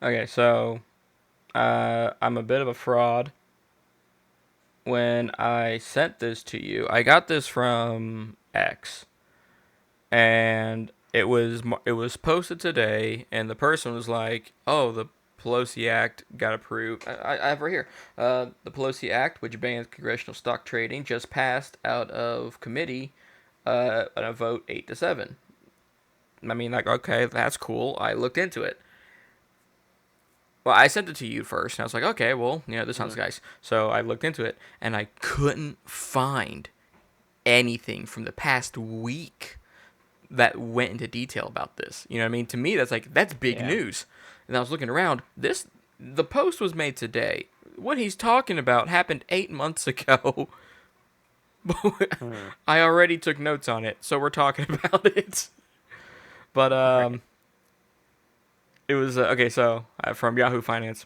Okay, so I'm a bit of a fraud. When I sent this to you, I got this from X, and it was posted today, and the person was like, "Oh, the Pelosi Act got approved." I have right here. The Pelosi Act, which bans congressional stock trading, just passed out of committee on a vote 8-7. I mean, like, okay, that's cool. I looked into it. Well, I sent it to you first, and I was like, okay, well, this sounds Mhm. nice. So I looked into it, and I couldn't find anything from the past week that went into detail about this. You know what I mean? To me, that's big Yeah. news. And I was looking around. The post was made today. What he's talking about happened 8 months ago. Hmm. I already took notes on it, so we're talking about it. But All right. it was okay. So from Yahoo Finance.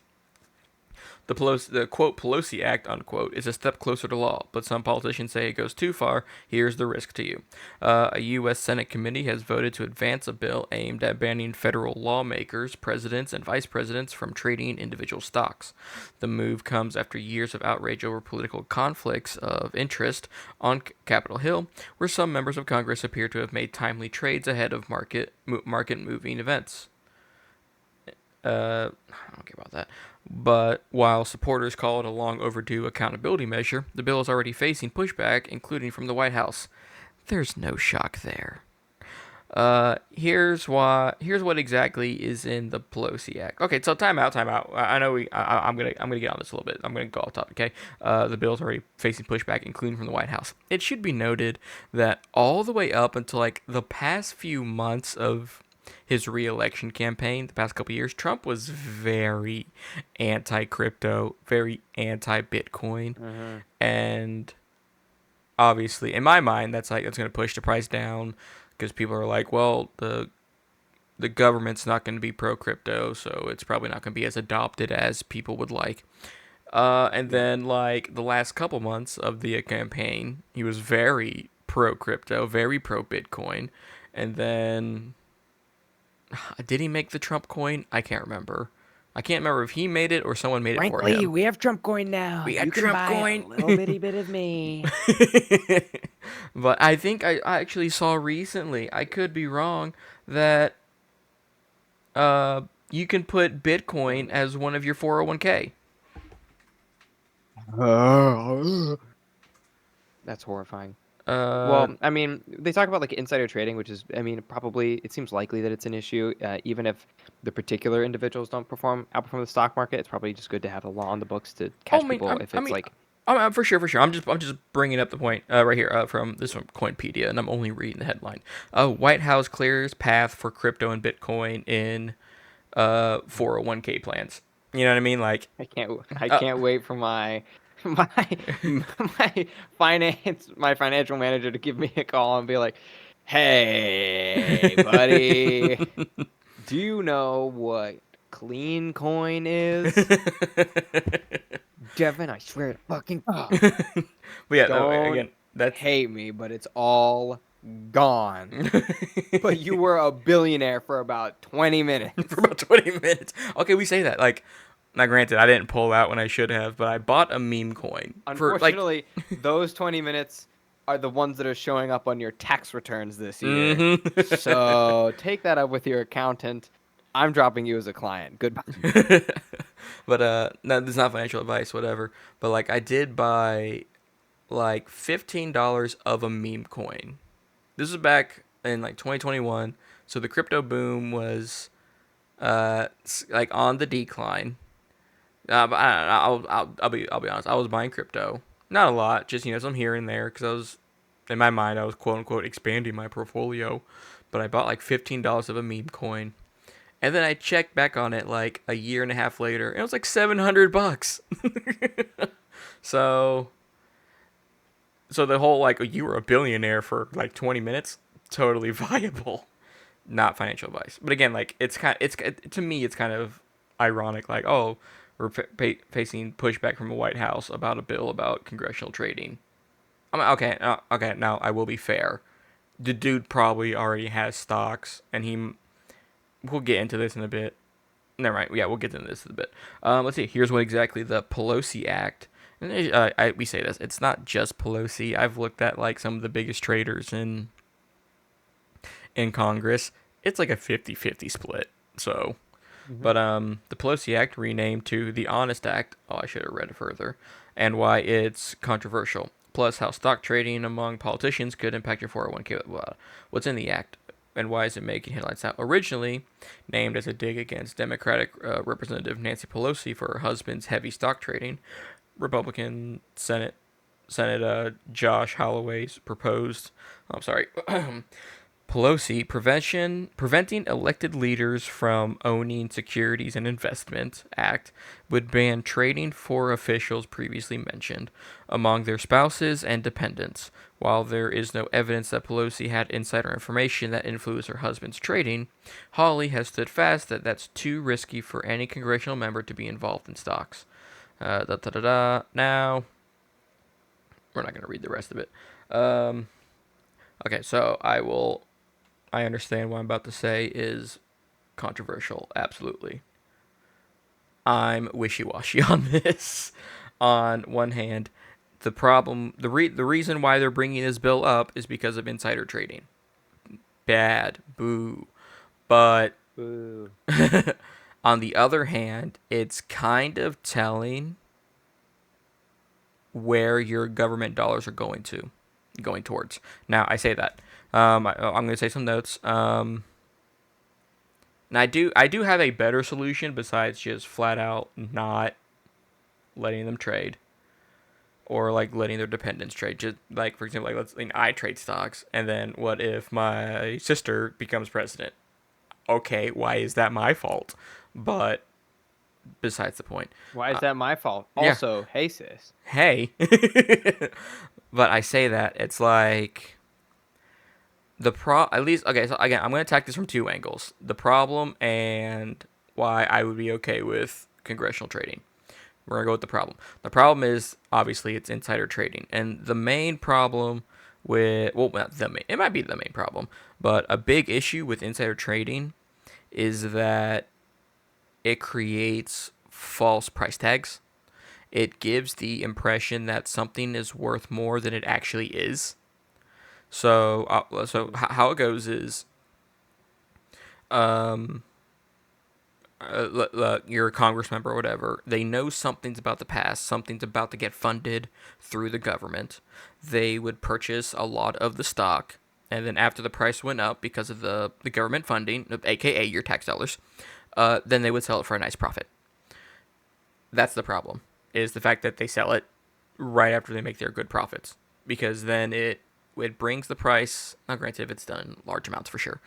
The quote Pelosi Act unquote is a step closer to law, but some politicians say it goes too far. Here's the risk to you: a U.S. Senate committee has voted to advance a bill aimed at banning federal lawmakers, presidents, and vice presidents from trading individual stocks. The move comes after years of outrage over political conflicts of interest on Capitol Hill, where some members of Congress appear to have made timely trades ahead of market moving events. I don't care about that. But while supporters call it a long overdue accountability measure, the bill is already facing pushback, including from the White House. There's no shock there. Here's what exactly is in the Pelosi Act. Okay, so time out, time out. I know I'm gonna get on this a little bit. I'm gonna go off topic. Okay, the bill's already facing pushback, including from the White House. It should be noted that all the way up until like the past few months of his re-election campaign, the past couple years, Trump was very anti-crypto, very anti-Bitcoin, Hmm. and obviously, in my mind, that's going to push the price down because people are like, well, the government's not going to be pro crypto, so it's probably not going to be as adopted as people would like. And Yeah. then like the last couple months of the campaign, he was very pro crypto, very pro Bitcoin, and then did he make the Trump coin? I can't remember. I can't remember if he made it or someone made it for Frankly, him. we have Trump coin now. We got You can Trump buy a coin. little bitty bit of me. But I think I actually saw recently, I could be wrong, that uh, you can put Bitcoin as one of your 401k. That's horrifying. Uh, Well, I mean, they talk about like insider trading, which is, I mean, probably it seems likely that it's an issue. Even if the particular individuals don't outperform the stock market, it's probably just good to have a law on the books to oh, catch people if I it's mean, like, for sure, for sure. I'm just bringing up the point right here from this from Coinpedia, and I'm only reading the headline. White House clears path for crypto and Bitcoin in 401k plans. You know what I mean? Like, I uh, can't wait for my my my financial manager to give me a call and be like, "Hey, buddy, do you know what clean coin is?" Devin, I swear to fucking God, but yeah, don't again, that's hate me, but it's all gone. But you were a billionaire for about 20 for minutes. about 20 minutes. Okay, we say that. Like, now granted, I didn't pull out when I should have, but I bought a meme coin for like, Unfortunately, those 20 minutes are the ones that are showing up on your tax returns this year. mm-hmm. So take that up with your accountant. I'm dropping you as a client. Goodbye. But no, this is not financial advice, whatever. But like, I did buy like $15 of a meme coin. This was back in like 2021, so the crypto boom was like on the decline. But I'll be honest. I was buying crypto, not a lot, just some here and there, because I was in my mind I was quote unquote expanding my portfolio. But I bought like $15 of a meme coin, and then I checked back on it like a year and a half later, and it was like $700. So the whole like you were a billionaire for like 20 minutes, totally viable. Not financial advice, but again, like to me it's kind of ironic. Like, oh, we're facing pushback from the White House about a bill about congressional trading. I mean, okay, okay. Now I will be fair. The dude probably already has stocks, and we'll get into this in a bit. Never mind. Yeah, we'll get into this in a bit. Let's see. Here's what exactly the Pelosi Act. And we say this. It's not just Pelosi. I've looked at like some of the biggest traders in Congress. It's like a 50-50 split. So, Hmm. but the Pelosi Act renamed to the Honest Act. Oh, I should have read it further. And why it's controversial. Plus, how stock trading among politicians could impact your 401k. What's in the act, and why is it making headlines now? Originally named as a dig against Democratic Representative Nancy Pelosi for her husband's heavy stock trading, Republican Senate Josh Holloway's proposed. I'm sorry. Pelosi preventing elected leaders from owning securities and investment act would ban trading for officials previously mentioned among their spouses and dependents. While there is no evidence that Pelosi had insider information that influenced her husband's trading, Hawley has stood fast that that's too risky for any congressional member to be involved in stocks. Now, we're not going to read the rest of it. Um, okay, so I understand what I'm about to say is controversial. Absolutely. I'm wishy washy on this. On one hand, the reason why they're bringing this bill up is because of insider trading. Bad. Boo. But Boo. on the other hand, it's kind of telling where your government dollars are going towards. Now, I say that. I'm going to say some notes. And I do have a better solution besides just flat out not letting them trade or like letting their dependents trade. Just like for example, like I trade stocks, and then what if my sister becomes president? Okay, why is that my fault? But besides the point. Why is Uh, that my fault? yeah. Also, hey sis. Hey. But I say that it's like at least okay. So again, I'm gonna attack this from two angles: the problem and why I would be okay with congressional trading. We're gonna go with the problem. The problem is obviously it's insider trading, and the main problem not the main, it might be the main problem, but a big issue with insider trading is that it creates false price tags. It gives the impression that something is worth more than it actually is. So how it goes is, um, you're a congress member or whatever, they know something's about to pass, something's about to get funded through the government. They would purchase a lot of the stock, and then after the price went up because of the government funding, aka your tax dollars, then they would sell it for a nice profit. That's the problem, is the fact that they sell it right after they make their good profits, because then it brings the price. Now, granted, if it's done in large amounts for sure,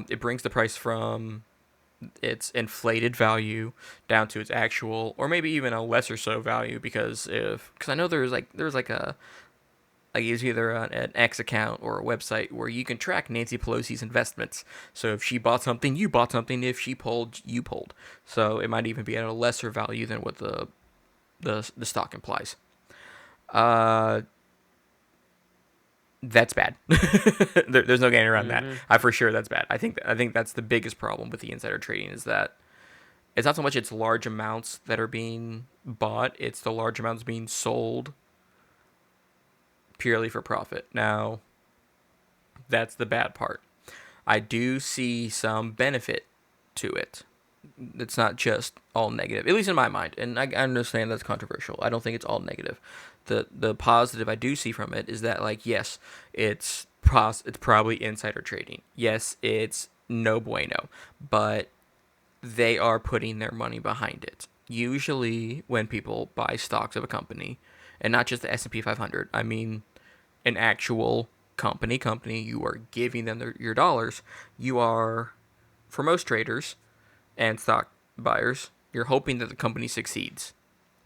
it brings the price from its inflated value down to its actual, or maybe even a lesser so value, because I know there's like a like it's either an X account or a website where you can track Nancy Pelosi's investments. So if she bought something, you bought something. If she pulled, you pulled. So it might even be at a lesser value than what the stock implies. Uh, that's bad. There's no getting around that. Hmm. I for sure that's bad. I think that's the biggest problem with the insider trading is that it's not so much it's large amounts that are being bought, it's the large amounts being sold purely for profit. Now, that's the bad part. I do see some benefit to it. It's not just all negative, at least in my mind. And I understand that's controversial. I don't think it's all negative. The positive I do see from it is that like yes, it's probably insider trading. Yes, it's no bueno, but they are putting their money behind it. Usually, when people buy stocks of a company, and not just the S&P 500, I mean an actual company, you are giving them your dollars. You are, for most traders and stock buyers, you're hoping that the company succeeds.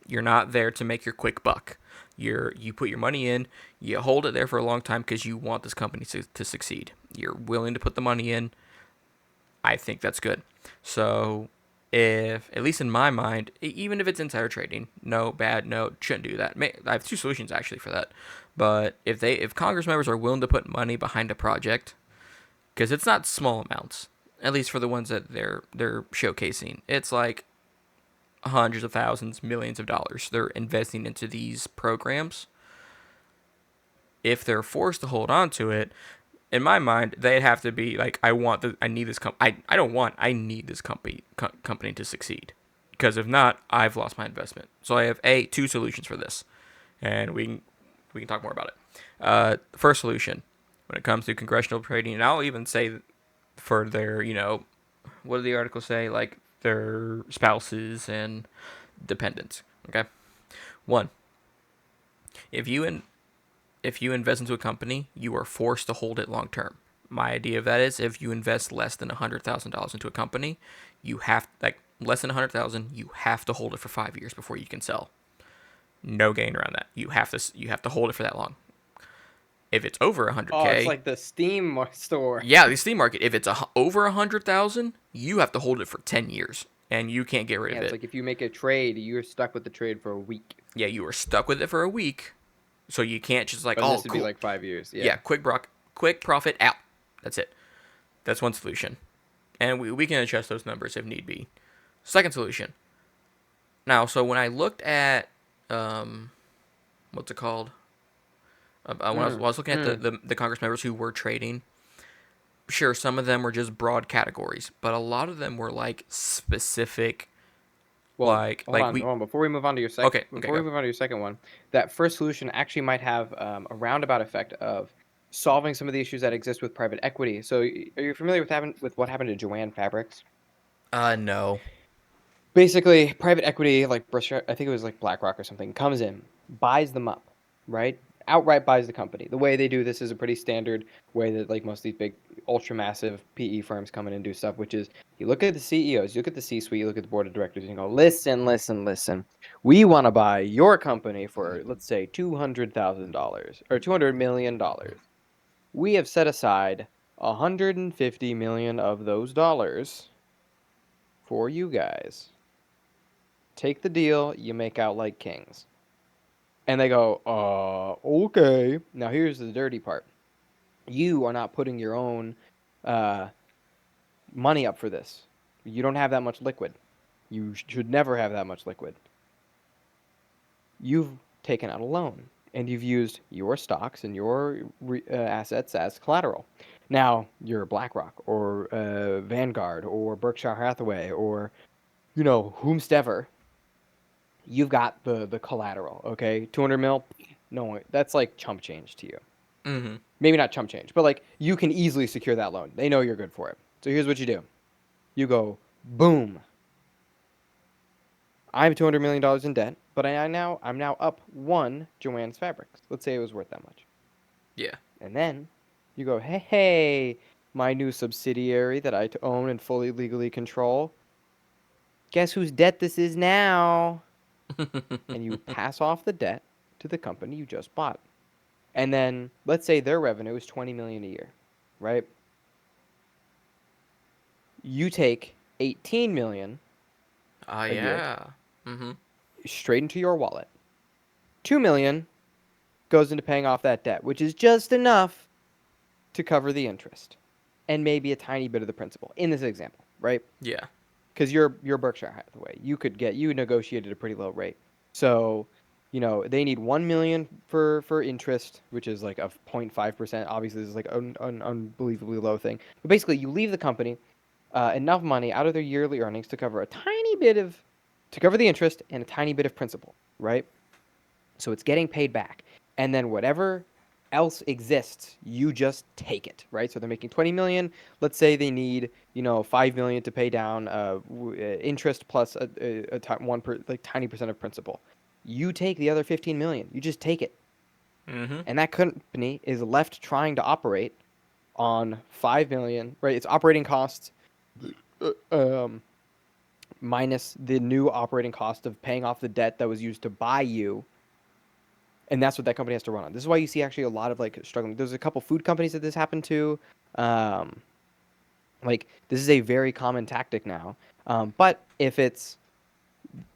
You're not there to make your quick buck. You put your money in, you hold it there for a long time because you want this company to succeed. You're willing to put the money in. I think that's good. So, if at least in my mind, even if it's insider trading, no, bad, no, shouldn't do that. I have two solutions actually for that. But if Congress members are willing to put money behind a project, because it's not small amounts, At least for the ones that they're showcasing. It's like hundreds of thousands, millions of dollars they're investing into these programs. If they're forced to hold on to it, in my mind, they'd have to be like, I need this I don't want, I need this company to succeed. Because if not, I've lost my investment. So I have two solutions for this, and we can talk more about it. First solution, when it comes to congressional trading, and I'll even say for their, what did the article say? Like their spouses and dependents. Okay. One, if you if you invest into a company, you are forced to hold it long term. My idea of that is if you invest less than $100,000 into a company, you have like less than 100,000, you have to hold it for 5 years before you can sell. No gain around that. You have to hold it for that long. If it's over Oh, it's 100K, like the Steam store. yeah, the Steam market. If it's over 100,000, you have to hold it for 10 years, and you can't get rid Yeah, of it's it. like if you make a trade, you're stuck with the trade for a week. Yeah, you are stuck with it for a week, so you can't just like, But oh, this would be cool, like 5 years. yeah, Yeah. quick profit out. That's it. That's one solution. And we can adjust those numbers if need be. Second solution. Now, so when I looked at, um, what's it called? When I was looking at Mm. the Congress members who were trading, sure, some of them were just broad categories, but a lot of them were like specific, Well, hold like on, we. hold on. Before we move on to Okay, before we go. move on to your second one, that first solution actually might have a roundabout effect of solving some of the issues that exist with private equity. So, are you familiar with what happened to Joanne Fabrics? No. Basically, private equity, like Berkshire, I think it was like BlackRock or something, comes in, buys them up, right? Outright buys the company. The way they do this is a pretty standard way that like most of these big ultra massive PE firms come in and do stuff, which is you look at the CEOs, you look at the C-suite, you look at the board of directors, and you go, listen, listen, listen. We want to buy your company for, let's say, $200,000 or $200 million. We have set aside 150 million of those dollars for you guys. Take the deal, you make out like kings. And they go, okay. Now here's the dirty part. You are not putting your own uh, money up for this. You don't have that much liquid. You should never have that much liquid. You've taken out a loan and you've used your stocks and your assets as collateral. Now, you're BlackRock or Vanguard or Berkshire Hathaway or, whomstever. You've got the collateral, okay? 200 mil, no, that's like chump change to you. Mm-hmm. Maybe not chump change, but like you can easily secure that loan. They know you're good for it. So here's what you do. You go, boom. I have $200 million in debt, but I'm now up one Joanne's Fabrics. Let's say it was worth that much. Yeah. And then you go, hey, my new subsidiary that I own and fully legally control. Guess whose debt this is now? And you pass off the debt to the company you just bought. And then let's say their revenue is 20 million a year, right? You take 18 million a year Yeah. Mm-hmm. straight into your wallet. 2 million goes into paying off that debt, which is just enough to cover the interest and maybe a tiny bit of the principal in this example, right? Yeah. Because you're Berkshire Hathaway. You negotiated a pretty low rate. So, they need 1 million for interest, which is like a 0.5%. Obviously, this is like an unbelievably low thing. But basically, you leave the company enough money out of their yearly earnings to cover to cover the interest and a tiny bit of principal, right? So it's getting paid back. And then whatever else exists, you just take it, right? So they're making 20 million. Let's say they need, 5 million to pay down interest plus like tiny percent of principal. You take the other 15 million. You just take it. Mm-hmm. And that company is left trying to operate on 5 million, right? It's operating costs um, minus the new operating cost of paying off the debt that was used to buy you. And that's what that company has to run on. This is why you see actually a lot of like struggling. There's a couple food companies that this happened to. Um, like this is a very common tactic now. But if it's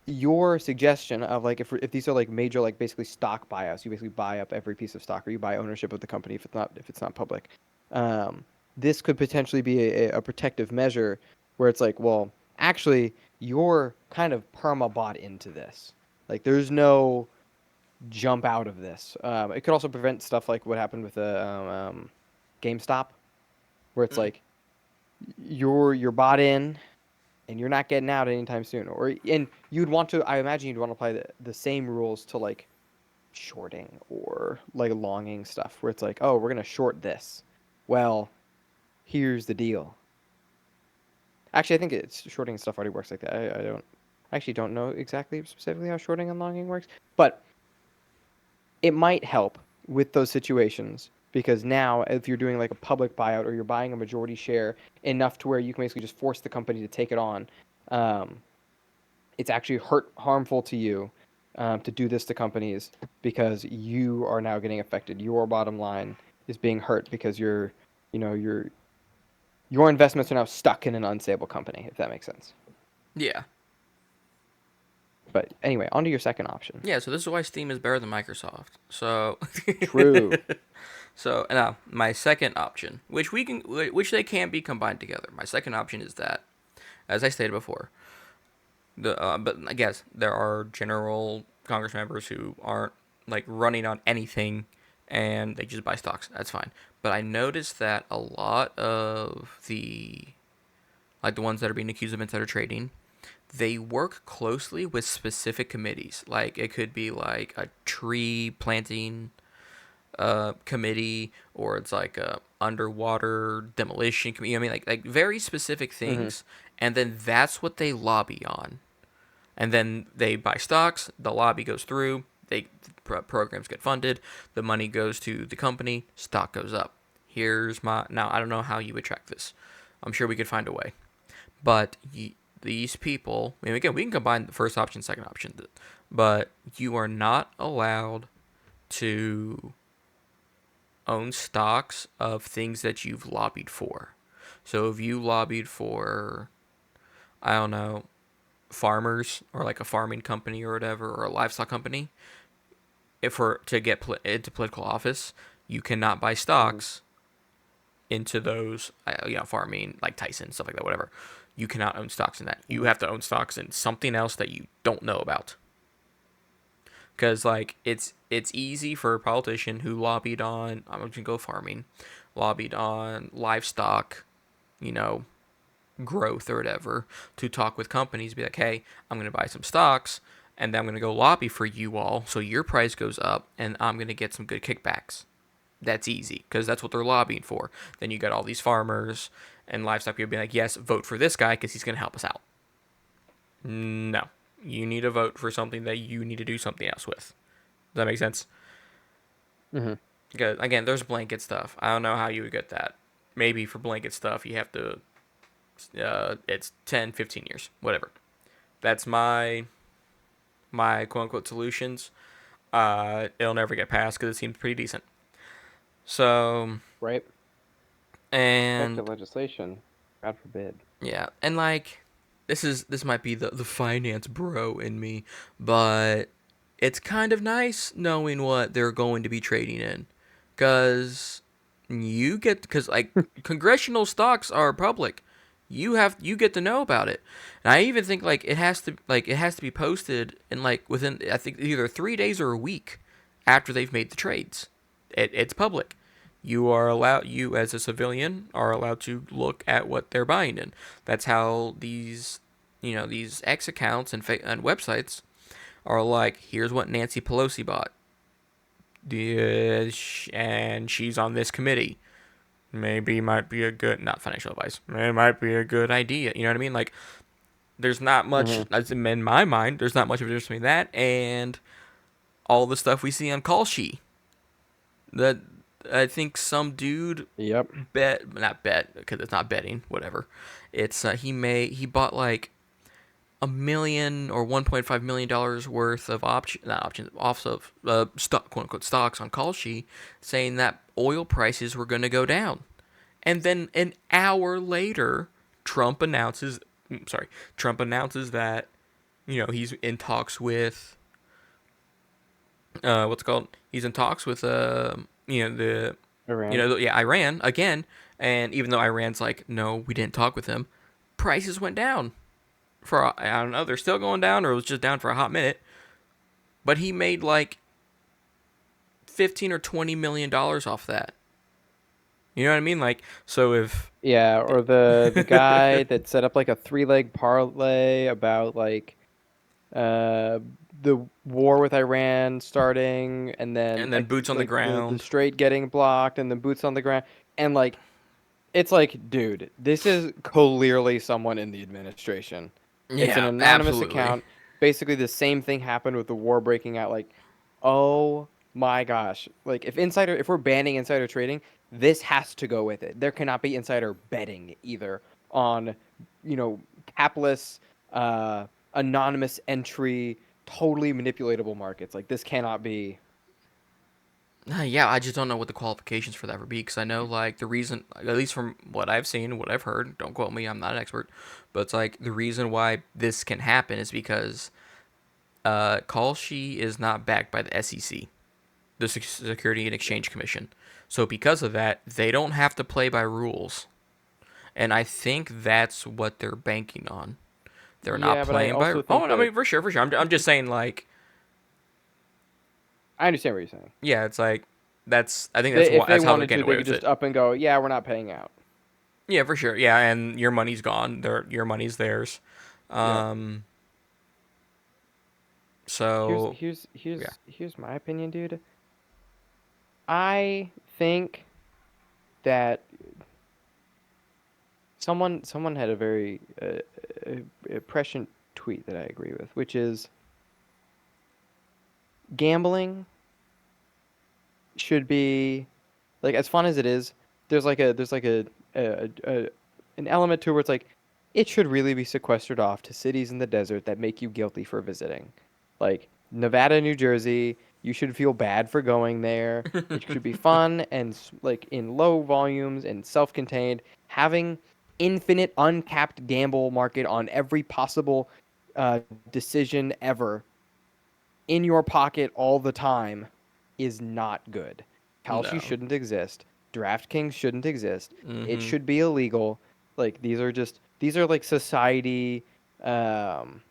your suggestion of like if these are like major like basically stock buyouts, you basically buy up every piece of stock or you buy ownership of the company if it's not public. Um, this could potentially be a protective measure where it's like, well, actually, you're kind of perma bought into this. Like, there's no jump out of this. It could also prevent stuff like what happened with the GameStop, where it's Mm. like you're bought in and you're not getting out anytime soon. Or and you'd want to, I imagine you'd want to apply the same rules to like shorting or like longing stuff, where it's like, oh, we're gonna short this. Well, here's the deal. Actually, I think it's shorting stuff already works like that. I actually don't know exactly specifically how shorting and longing works, but it might help with those situations because now if you're doing like a public buyout or you're buying a majority share enough to where you can basically just force the company to take it on, um, it's actually harmful to you to do this to companies because you are now getting affected. Your bottom line is being hurt because you know, your investments are now stuck in an unstable company, if that makes sense. Yeah. But anyway, on to your second option. Yeah, so this is why Steam is better than Microsoft. So, True. so now my second option, which they can be combined together. My second option is that, as I stated before, but I guess there are general Congress members who aren't like running on anything, and they just buy stocks. That's fine. But I noticed that a lot of the ones that are being accused of insider trading, they work closely with specific committees. Like it could be like a tree planting committee, or it's like a underwater demolition committee. I mean, like very specific Hmm. things, and then that's what they lobby on. And then they buy stocks. The lobby goes through. Programs get funded. The money goes to the company. Stock goes up. Here's my now. I don't know how you would track this. I'm sure we could find a way. But these people, I mean, again, we can combine the first option, second option, but you are not allowed to own stocks of things that you've lobbied for. So if you lobbied for, I don't know, farmers or like a farming company or whatever, or a livestock company, if for to get into political office, you cannot buy Hmm. stocks into those, farming like Tyson stuff like that, whatever. You cannot own stocks in that. You Hmm. have to own stocks in something else that you don't know about. Because like it's easy for a politician who lobbied on, I'm gonna go farming, lobbied on livestock, you know, growth or whatever, to talk with companies, be like, hey, I'm gonna buy some stocks, and then I'm gonna go lobby for you all, so your price goes up, and I'm gonna get some good kickbacks. That's easy because that's what they're lobbying for. Then you got all these farmers and livestock people being like, yes, vote for this guy because he's gonna help us out. No, you need to vote for something that you need to do something else with. Does that make sense? Hmm. Because again, there's blanket stuff. I don't know how you would get that. Maybe for blanket stuff, you have to. It's 10, 15 years, whatever. That's my quote unquote solutions. It'll never get passed because it seems pretty decent. So Right? and Protective legislation. God forbid. yeah, and like this might be the finance bro in me, but it's kind of nice knowing what they're going to be trading in, because because like congressional stocks are public. You get to know about it, and I even think like it has to be posted in like within, I think, either 3 days or a week after they've made the trades. It's public. You as a civilian are allowed to look at what they're buying in. That's how these X accounts and websites are like, here's what Nancy Pelosi bought, and she's on this committee. Maybe might be a good, not financial advice. It might be a good idea. You know what I mean? Like, there's not much, Hmm. as in my mind, there's not much of a difference between that and all the stuff we see on Call She. That I think some dude Yep. not bet because it's not betting, whatever. It's he bought like $1 million or $1.5 million worth of not options, off of stock, quote unquote, stocks on Call Sheet, saying that oil prices were going to go down. And then an hour later, Trump announces, sorry, Trump announces that he's in talks with what's it called? He's in talks with the Iran. Iran again, And even though Iran's like, no, we didn't talk with him, prices went down. For I don't know, they're still going down, or it was just down for a hot minute. But he made like $15 or $20 million off that. You know what I mean? Like, so if Yeah, or the guy that set up like a three-leg parlay about like uh the war with Iran starting and then and then boots on the like the ground. strait getting blocked and then boots on the ground and like it's like, dude, this is clearly someone in the administration. It's an Yeah, anonymous absolutely. account. Basically, the same thing happened with the war breaking out. Like, oh my gosh. Like, if we're banning insider trading, this has to go with it. There cannot be insider betting either on, you know, capless, uh, anonymous entry, totally manipulatable markets. Like, this cannot be. Yeah, I just don't know what the qualifications for that would be because I know like the reason, at least from what I've seen, what I've heard. Don't quote me, I'm not an expert, but it's like the reason why this can happen is because Kalshi is not backed by the SEC, the Security and Exchange Commission. So because of that, they don't have to play by rules, and I think that's what they're banking on. They're not Yeah, but I playing by. also Oh, think I that mean, for sure, for sure. I'm just saying like, I understand what you're saying. yeah, it's like that's. I think that's If why they that's how they're wanted getting to, they away could with just it. up and go, yeah, we're not paying out. Yeah, for sure. Yeah, and your money's gone. Your money's theirs. Yep. Um. Here's So here's yeah. here's here's my opinion, dude. I think that someone had a very prescient tweet that I agree with, which is gambling should be like as fun as it is. There's like a an element to it where it's like it should really be sequestered off to cities in the desert that make you guilty for visiting, like Nevada, New Jersey. You should feel bad for going there. It should be fun and like in low volumes and self-contained. Having infinite uncapped gamble market on every possible uh, decision ever in your pocket all the time is not good. Kalshi No. shouldn't exist. DraftKings shouldn't exist. It Mm-hmm. should be illegal. Like these are like society um,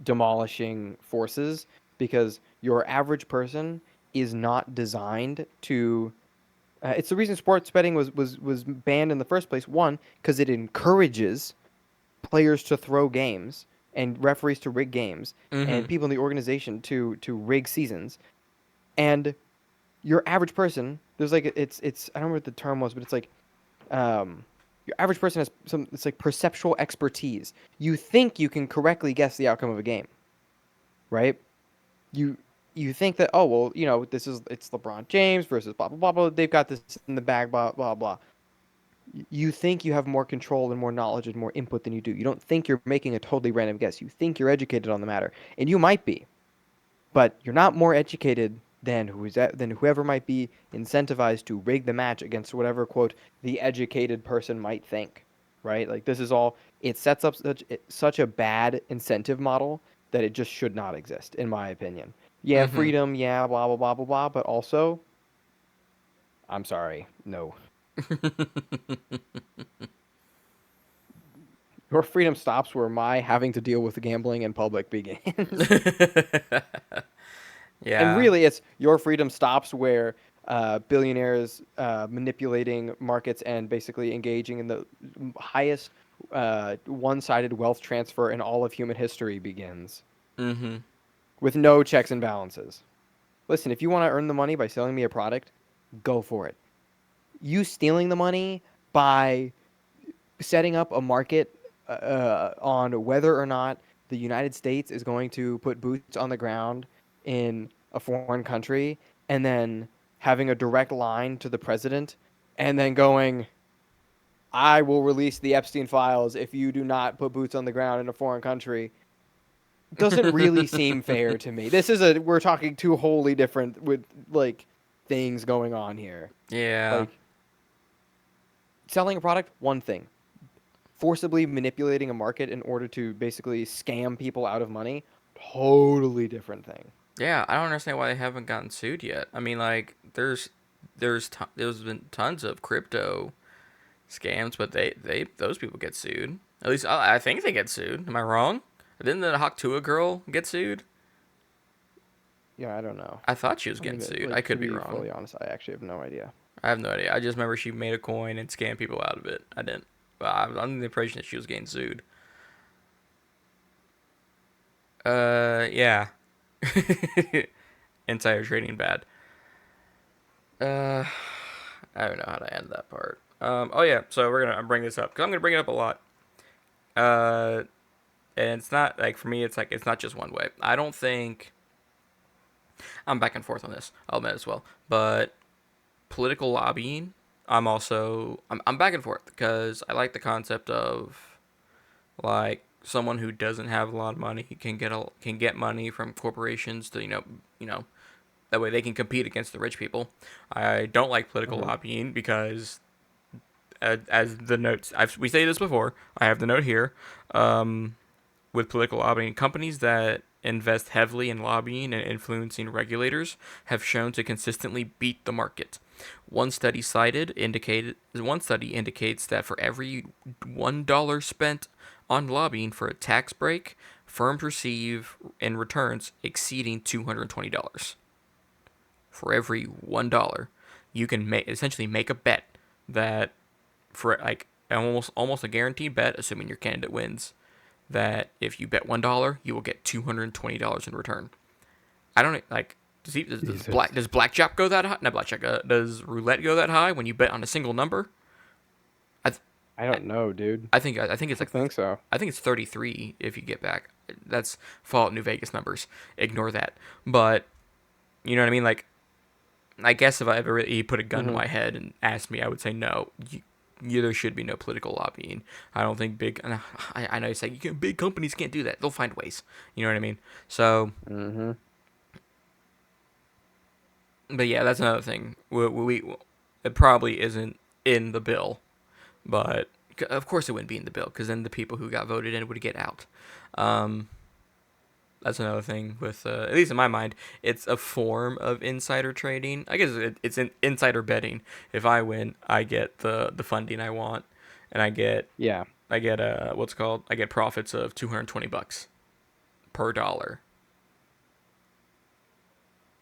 demolishing forces because your average person is not designed to. It's the reason sports betting was banned in the first place. One, because it encourages players to throw games and referees to rig games and Mm-hmm. people in the organization to rig seasons. And your average person, there's like it's I don't remember what the term was, but it's like um your average person has some it's like perceptual expertise. You think you can correctly guess the outcome of a game, right? You you think that oh well, it's LeBron James versus blah blah blah blah. They've got this in the bag, blah blah blah. You think you have more control and more knowledge and more input than you do. You don't think you're making a totally random guess. You think you're educated on the matter, and you might be, but you're not more educated than whoever might be incentivized to rig the match against whatever quote the educated person might think, right? Like this is all it sets up such a bad incentive model that it just should not exist, in my opinion. Yeah, Mm-hmm. freedom, yeah, blah blah blah blah blah, but also, I'm sorry, no. Your freedom stops where my having to deal with gambling in public begins. And Yeah. really, it's your freedom stops where billionaires manipulating markets and basically engaging in the highest one-sided wealth transfer in all of human history begins Mm-hmm. with no checks and balances. Listen, if you want to earn the money by selling me a product, go for it. You stealing the money by setting up a market on whether or not the United States is going to put boots on the ground in a foreign country and then having a direct line to the president and then going, I will release the Epstein files if you do not put boots on the ground in a foreign country doesn't really seem fair to me. We're talking two wholly different with like things going on here. Yeah. Like selling a product, one thing. Forcibly manipulating a market in order to basically scam people out of money, totally different thing. Yeah. I don't understand why they haven't gotten sued yet. I mean, like, there's been tons of crypto. scams, but they those people get sued. At least I think they get sued. Am I wrong? Didn't the Haktua girl get sued? Yeah, I don't know. I thought she was I getting mean, sued. I like to could be be wrong. fully honest, I actually have no idea. I have no idea. I just remember she made a coin and scammed people out of it. I didn't. But I was under the impression that she was getting sued. Yeah. Insider trading bad. Uh, I don't know how to end that part. Oh yeah. So we're gonna bring this up because I'm gonna bring it up a lot. Uh, and it's not like for me. It's like it's not just one way. I don't think I'm back and forth on this. I'll admit as well. But political lobbying, I'm back and forth because I like the concept of like someone who doesn't have a lot of money can get money from corporations to you know that way they can compete against the rich people. I don't like political Hmm. lobbying because as the notes we say this before. I have the note here. Um, with political lobbying, companies that invest heavily in lobbying and influencing regulators have shown to consistently beat the market. One study indicates that for every $1 spent on lobbying for a tax break, firms receive in returns exceeding $220. For every $1, you can essentially make a bet that for like almost a guaranteed bet, assuming your candidate wins, that if you bet $1, you will get $220 in return. I don't like. Jesus. Does blackjack go that high? Not blackjack. Does roulette go that high when you bet on a single number? I, I I, don't know, dude. I think I it's don't like think so. I think it's 33 if you get back. That's Fallout New Vegas numbers. Ignore that. But you know what I mean. Like I guess if I ever he put a gun to Hmm. my head and asked me, I would say no. There should be no political lobbying. I don't think big. I know you say big companies can't do that. They'll find ways. You know what I mean? So, Hmm. but yeah, that's another thing. It probably isn't in the bill, but of course it wouldn't be in the bill because then the people who got voted in would get out. Um, that's another thing with at least in my mind, it's a form of insider trading. I guess it's an insider betting. If I win, I get the funding I want, and Yeah. I get what's called I get profits of $220 per dollar.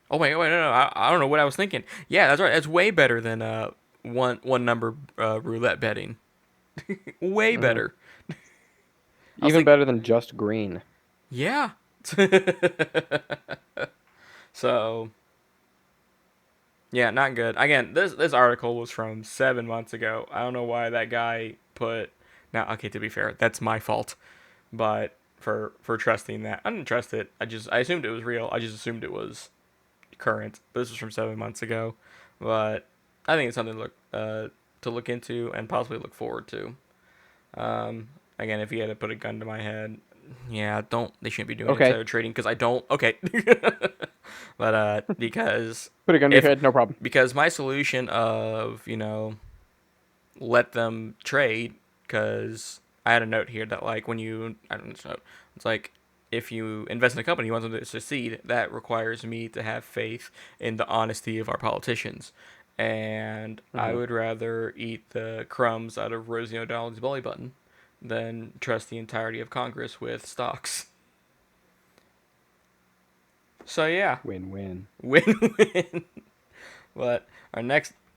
Oh wait, no, I don't know what I was thinking. Yeah, that's right. That's way better than one number roulette betting. Way Hmm. better. I was Even thinking, better than just green. yeah. So yeah, not good. Again, this article was from 7 months ago. I don't know why that guy put. Now, okay, to be fair, that's my fault. But for trusting that, I didn't trust it. I assumed it was real. I just assumed it was current. But this was from 7 months ago. But I think it's something to look into and possibly look forward to. Um, again, if he had to put a gun to my head, yeah, don't they shouldn't be doing Okay. insider trading because I don't. Okay, but because Put a gun to your if head, no problem. because my solution of let them trade because I had a note here that like when you I don't know it's like if you invest in a company you want them to succeed that requires me to have faith in the honesty of our politicians and I Hmm. would rather eat the crumbs out of Rosie O'Donnell's belly button than trust the entirety of Congress with stocks. So yeah, Win-win. win win. But our next